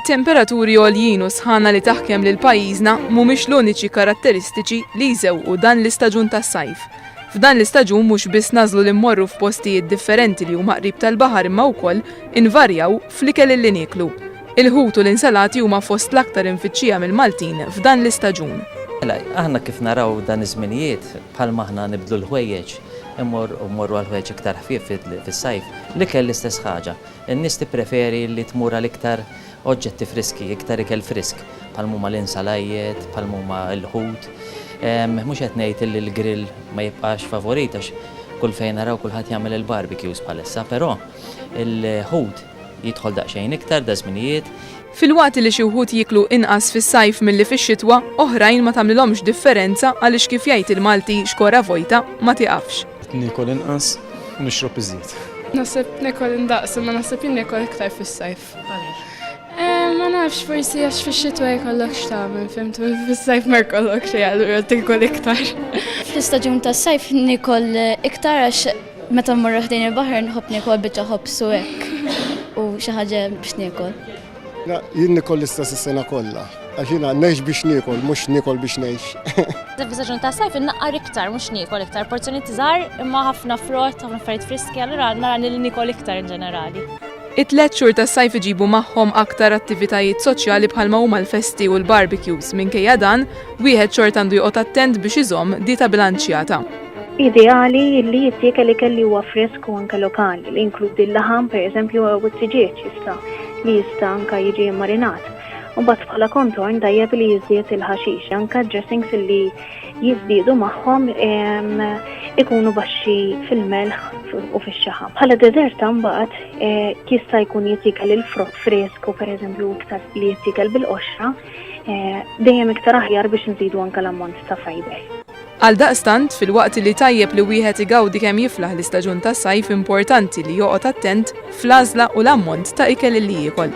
It-temperaturi għoljin u sħana li taħkem lil pajjiżna mhumiex l-uniċi karatteristiċi li jżewqu dan l-istaġun tas-sajf. F'dan l-istaġun mhux biss nażlu li mmorru f'postijiet differenti li huma qrib tal-baħar imma wkoll invarjaw fl-ikel li nieklu. Il-ħut u l-insalati huma fost l-aktar infittxija mill-Maltin f'dan l-istaġun. Aħna kif naraw dan iż-żminijiet bħalma aħna nibdlu l-ħwejjeġ immorru għal-ħwejjeġ iktar ħfief fis-sajf li kell l-istess ħaġa. In-nies tippreferi li tmur għal-iktar oġġetti friski, iktar ikel frisk, bħalma l-insalajiet, bħalma l-ħut. Mhux qed ngħid li l-grill ma jibqax favorit għax kull fejn naraw kulħadd jagħmel il-barbecues bħalissa, però il-ħut jidħol daqsxejn iktar da żminijiet. Fil-waqt li xi wħud jiklu inqas fis-sajf milli fix-xitwa, oħrajn ma tagħmilhomx differenza għaliex kif jgħid il-Malti xkora vojta ma tieqafx. Nikol inqas u nixrob iżjed. Naħseb nikol indaqs, ma naħseb nikol iktar fis-sajf. Ma nafx forsi għax fix-xitwa jkollok x'tagħmel, fimtu, fis-sajf ma jkollok xejn allura tikol iktar. Fl-istaġun tas-sajf nikol iktar għax meta mmorru ħdejn il-baħar nħobb nikol biċċa ħobs u hekk u xi ħaġa biex nikol. Jien nikol l-istess is-sena kollha. Għax jiena ngħix biex nikol, mhux nikol biex ngħix. Fis-staġun tas-sajf innaqqar iktar mhux nikol iktar, porzjonijiet żgħar imma ħafna frott, ħafna affarijiet friski, allura nara li nikol iktar in ġenerali. It-tliet xhur tas-sajf iġibu magħhom aktar attivitajiet soċjali bħalma huma l-festi u l-barbecues. Minkejja dan, wieħed xort għandu joqgħod attent biex iżomm dieta bilanċjata. Ideali li jittiekel ikel li huwa fresk u anke lokali li inkludi l-laħam pereżempju u t-siġieġ li jista' anke jiġi marinat. U mbagħad bħala kontorn tajjeb li jiżdied il-ħaxix, anke dressings li jiżdiedu magħhom ikunu baxxi fil-melħ u fix-xaħam. Bħala deżert mbagħad jista' jkun jittiekel il-frott fresku pereżempju iktar li jittiekel bil-qoxra dejjem iktar aħjar biex nżidu anke l-ammont ta' fiber. Għaldaqstant, fil-waqt li tajjeb li wieħed igawdi kemm jiflaħ l-istaġun tas-sajf importanti li joqgħod attent fl-għażla u l-ammont ta' ikel li jiekol.